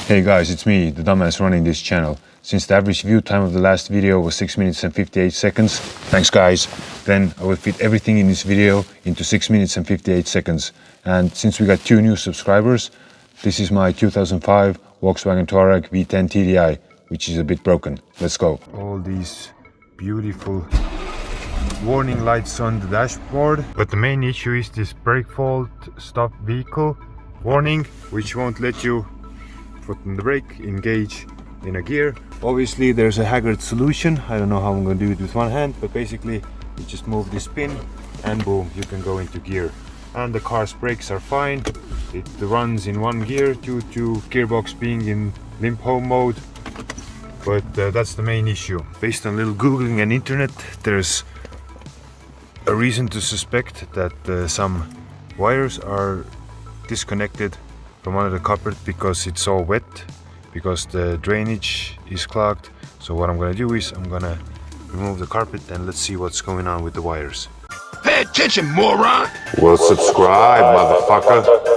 Hey guys, it's me, the dumbass running this channel. Since the average view time of the last video was 6 minutes and 58 seconds, thanks guys, then I will fit everything in this video into 6 minutes and 58 seconds. And since we got 2 new subscribers, this is my 2005 Volkswagen Touareg V10 TDI, which is a bit broken. Let's go. All these beautiful warning lights on the dashboard, but the main issue is this brake fault stop vehicle warning, which won't let you put on the brake, engage in a gear. Obviously there's a haggard solution. I don't know how I'm going to do it with one hand, but basically you just move this pin and boom, you can go into gear. And the car's brakes are fine. It runs in one gear due to gearbox being in limp home mode, but that's the main issue. Based on a little googling and internet, there's a reason to suspect that some wires are disconnected from under the carpet because it's all wet, because the drainage is clogged. So what I'm gonna do is I'm gonna remove the carpet and let's see what's going on with the wires. Pay attention, moron! Well, subscribe, motherfucker.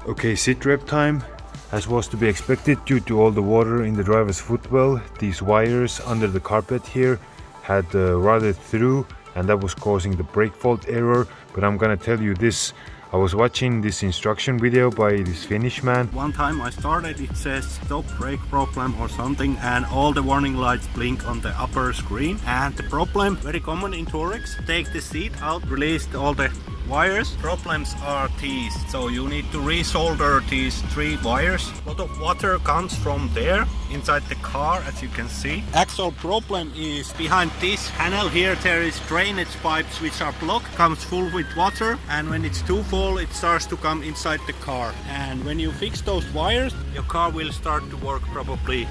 Okay, sit rep time. As was to be expected, due to all the water in the driver's footwell, these wires under the carpet here had rotted through, and that was causing the brake fault error. But I'm gonna tell you this, I was watching this instruction video by this Finnish man. One time I started, it says stop brake problem or something, and all the warning lights blink on the upper screen. And the problem, very common in Touaregs, take the seat out, release all the wires. Problems are these, so you need to resolder these 3 wires. A lot of water comes from there inside the car, as you can see. Actual problem is behind this panel here. There is drainage pipes which are blocked, comes full with water, and when it's too full it starts to come inside the car. And when you fix those wires, your car will start to work probably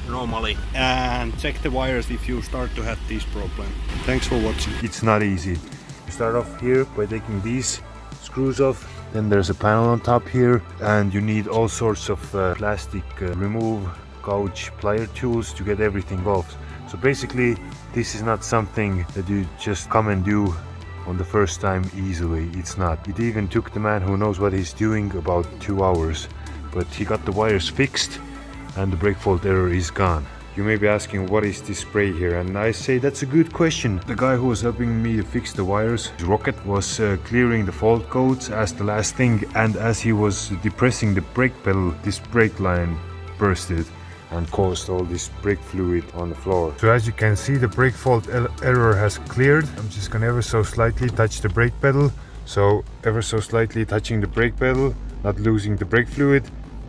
normally. And check the wires if you start to have this problem. Thanks for watching. It's not easy. Start off here by taking these screws off, then there's a panel on top here, and you need all sorts of plastic remove gouge plier tools to get everything off. So basically this is not something that you just come and do on the first time easily. It's not. It even took the man who knows what he's doing about 2 hours, but he got the wires fixed and the brake fault error is gone. You may be asking, what is this spray here? And I say that's a good question. The guy who was helping me to fix the wires, his rocket, was clearing the fault codes as the last thing, and as he was depressing the brake pedal, this brake line bursted and caused all this brake fluid on the floor. So as you can see, the brake fault error has cleared. I'm just gonna ever so slightly touch the brake pedal. So ever so slightly touching the brake pedal, not losing the brake fluid.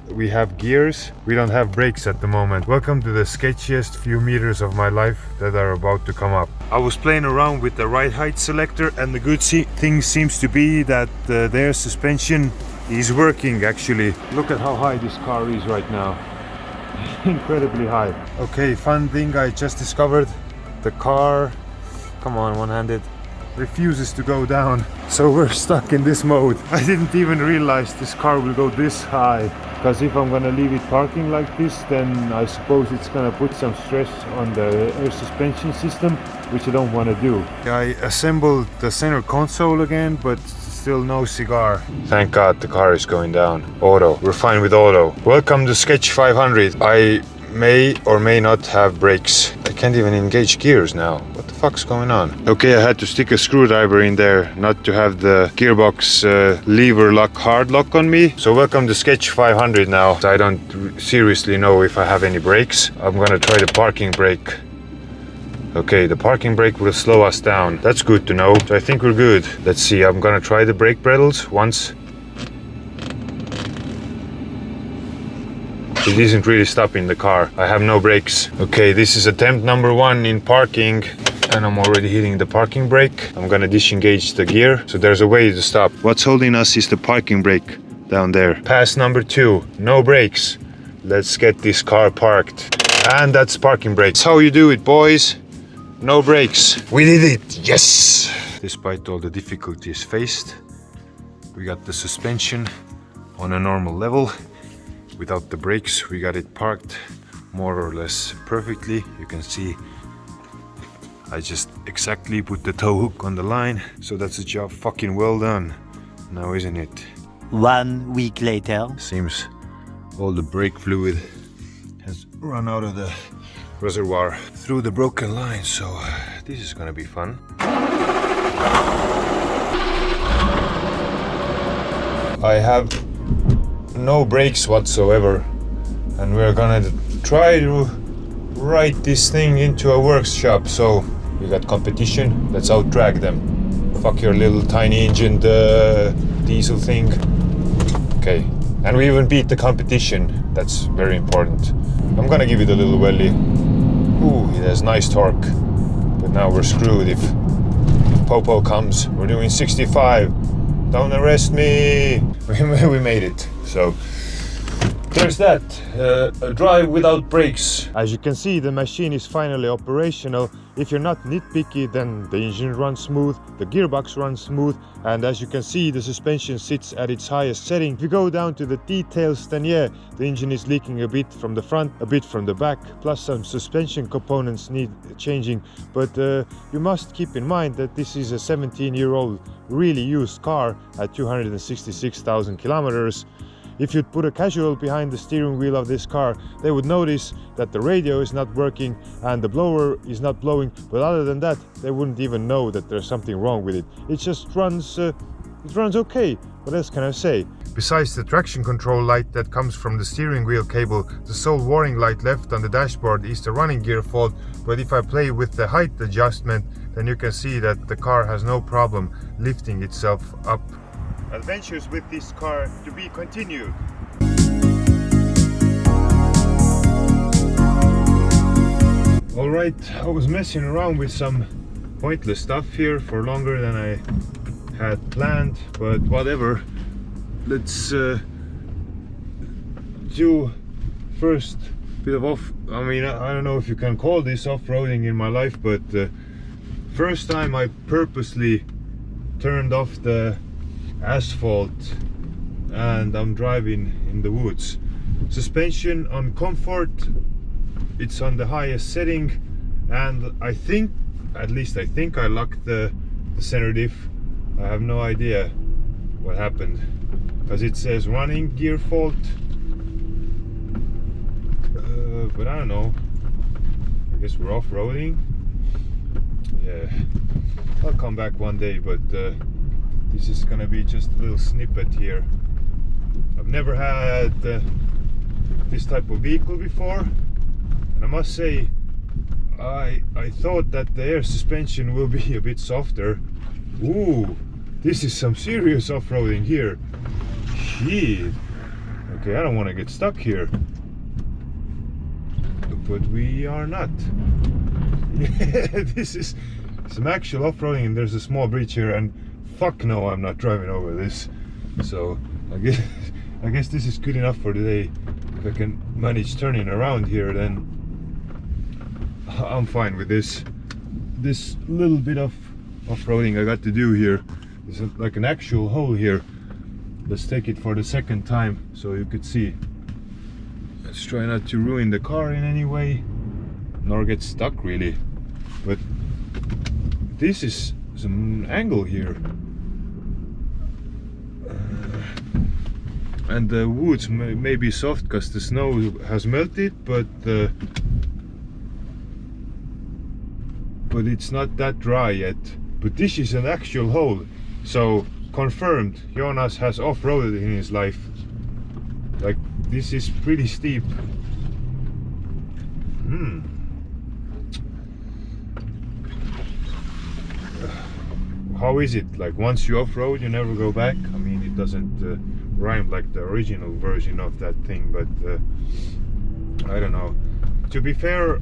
We have gears, we don't have brakes at the moment. Welcome to the sketchiest few meters of my life that are about to come up. I was playing around with the ride height selector, and the good thing seems to be that their suspension is working actually. Look at how high this car is right now. Incredibly high. Okay, fun thing I just discovered. The car, come on, one-handed, refuses to go down. So we're stuck in this mode. I didn't even realize this car will go this high. Because if I'm gonna leave it parking like this, then I suppose it's gonna put some stress on the air suspension system, which I don't want to do. I assembled the center console again, but still no cigar. Thank God the car is going down. Auto. We're fine with auto. Welcome to Sketch 500. I may or may not have brakes. I can't even engage gears now. What the fuck's going on? Okay, I had to stick a screwdriver in there not to have the gearbox lever lock hard lock on me. So welcome to Sketch 500 now. I don't seriously know if I have any brakes. I'm gonna try the parking brake. Okay, the parking brake will slow us down. That's good to know. So I think we're good. Let's see, I'm gonna try the brake pedals once. It isn't really stopping the car. I have no brakes. Okay, this is attempt number 1 in parking, and I'm already hitting the parking brake. I'm gonna disengage the gear, so there's a way to stop. What's holding us is the parking brake down there. Pass number 2, no brakes. Let's get this car parked. And that's parking brake. That's how you do it, boys. No brakes. We did it, yes! Despite all the difficulties faced, we got the suspension on a normal level. without the brakes. We got it parked more or less perfectly. You can see I just exactly put the tow hook on the line, so that's a job fucking well done now, isn't it? 1 week later. Seems all the brake fluid has run out of the reservoir through the broken line, so this is gonna be fun. I have no brakes whatsoever, and we're gonna try to ride this thing into a workshop. So we got competition, let's out drag them. Fuck your little tiny engined diesel thing. Okay, and we even beat the competition. That's very important. I'm gonna give it a little welly. Ooh, it has nice torque, but now we're screwed if Popo comes. We're doing 65. Don't arrest me. We made it. So there's that. A drive without brakes. As you can see, the machine is finally operational. If you're not nitpicky, then the engine runs smooth, the gearbox runs smooth, and as you can see, the suspension sits at its highest setting. If you go down to the details, then yeah, the engine is leaking a bit from the front, a bit from the back, plus some suspension components need changing. But you must keep in mind that this is a 17-year-old really used car at 266,000 kilometers. If you'd put a casual behind the steering wheel of this car, they would notice that the radio is not working and the blower is not blowing, but other than that, they wouldn't even know that there's something wrong with it. It just runs, okay. What else can I say? Besides the traction control light that comes from the steering wheel cable, the sole warning light left on the dashboard is the running gear fault, but if I play with the height adjustment, then you can see that the car has no problem lifting itself up. Adventures with this car to be continued. Alright, I was messing around with some pointless stuff here for longer than I had planned, but whatever. Let's do first bit of I don't know if you can call this off-roading in my life, but first time I purposely turned off the asphalt and I'm driving in the woods. Suspension on comfort, it's on the highest setting, and I think, at least I think I locked the center diff. I have no idea what happened because it says running gear fault, but I don't know, I guess we're off-roading. Yeah, I'll come back one day, but this is gonna be just a little snippet here. I've never had this type of vehicle before, and I must say I thought that the air suspension will be a bit softer. Ooh, this is some serious off-roading here. Shit. Okay, I don't want to get stuck here, but we are not. Yeah, this is some actual off-roading, and there's a small bridge here, and fuck no, I'm not driving over this. So I guess this is good enough for today. If I can manage turning around here, then I'm fine with this. This little bit of off-roading I got to do here is like an actual hole here. Let's take it for the second time so you could see. Let's try not to ruin the car in any way, nor get stuck really. But this is some angle here. And the woods may be soft because the snow has melted, but it's not that dry yet. But this is an actual hole, so confirmed Jonas has off-roaded in his life. Like, this is pretty steep. How is it? Like, once you off-road, you never go back? I mean, it doesn't rhyme like the original version of that thing, but I don't know. To be fair,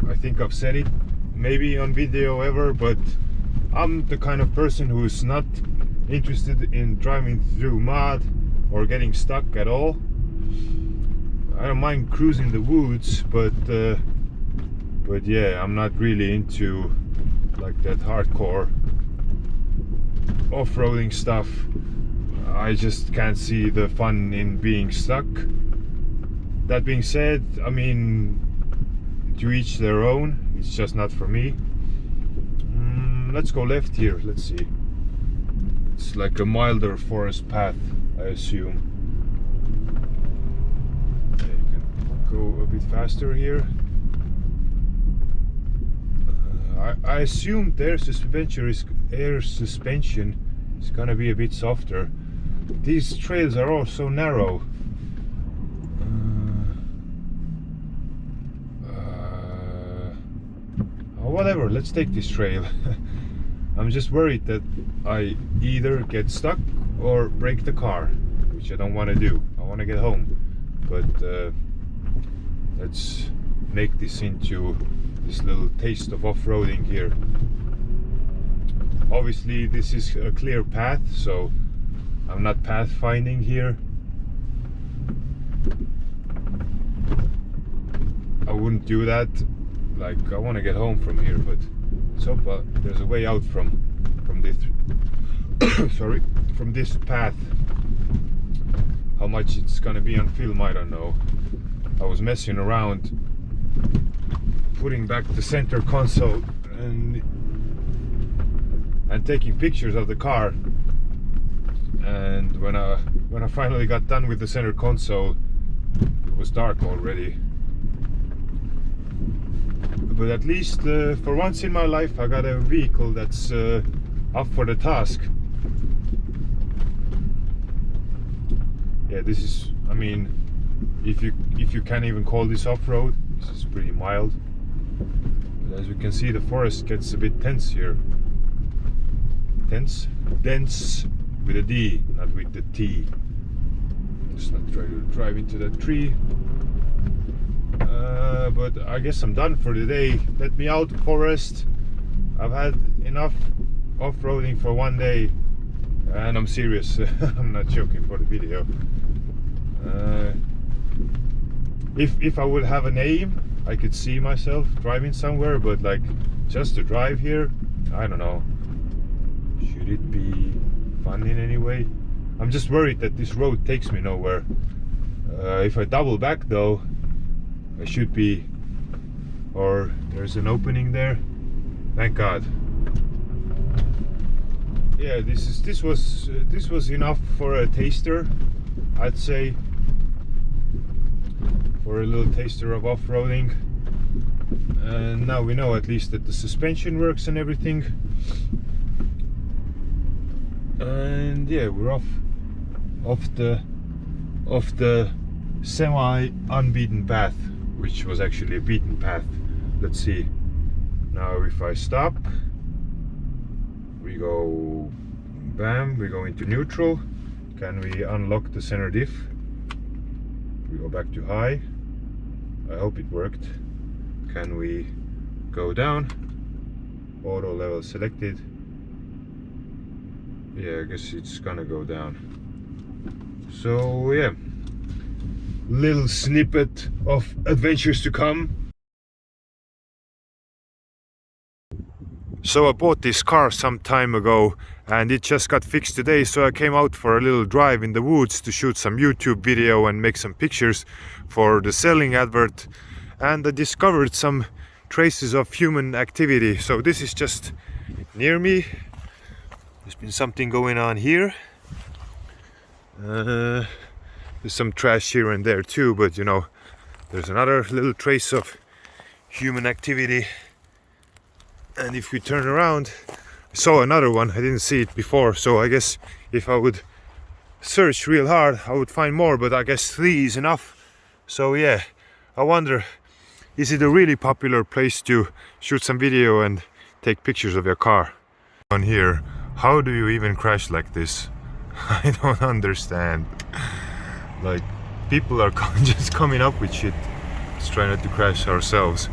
I think I've said it maybe on video ever, but I'm the kind of person who's not interested in driving through mud or getting stuck at all. I don't mind cruising the woods, but yeah, I'm not really into like that hardcore off-roading stuff. I just can't see the fun in being stuck. that being said, I mean, to each their own. It's just not for me. Let's go left here. Let's see. It's like a milder forest path, I assume. Yeah, you can go a bit faster here. I assume air suspension is gonna be a bit softer. These trails are all so narrow. Whatever, let's take this trail. I'm just worried that I either get stuck or break the car, which I don't want to do. I want to get home, but let's make this into this little taste of off-roading here. Obviously this is a clear path, so I'm not pathfinding here. I wouldn't do that. Like, I want to get home from here, but so there's a way out from this sorry, from this path. How much it's gonna be on film, I don't know. I was messing around putting back the center console and taking pictures of the car, and when I finally got done with the center console, it was dark already. But at least for once in my life I got a vehicle that's up for the task. Yeah, this is, I mean, if you can even call this off-road, this is pretty mild. But as you can see, the forest gets a bit tense here. Dense with a D, not with the T. Just not try to drive into that tree. But I guess I'm done for today. Let me out, forest. I've had enough off-roading for one day, and I'm serious. I'm not joking for the video. If I would have an aim, I could see myself driving somewhere, but like just to drive here, I don't know. Should it be fun in any way? I'm just worried that this road takes me nowhere. If I double back though, I should be, or there's an opening there. Thank God. Yeah, this was enough for a taster, I'd say, for a little taster of off-roading. And now we know at least that the suspension works and everything. And yeah, we're off the semi-unbeaten path, which was actually a beaten path. Let's see. Now if I stop, we go bam, we go into neutral. Can we unlock the center diff? We go back to high. I hope it worked. Can we go down? Auto level selected. Yeah, I guess it's gonna go down. So yeah, little snippet of adventures to come. So I bought this car some time ago and it just got fixed today, so I came out for a little drive in the woods to shoot some YouTube video and make some pictures for the selling advert, and I discovered some traces of human activity. So this is just near me. There's been something going on here. There's some trash here and there too, but you know, there's another little trace of human activity. And if we turn around, I saw another one. I didn't see it before, so I guess if I would search real hard I would find more, but I guess 3 is enough. So yeah, I wonder, is it a really popular place to shoot some video and take pictures of your car? On here, how do you even crash like this? I don't understand. Like, people are just coming up with shit. Let's try not to crash ourselves.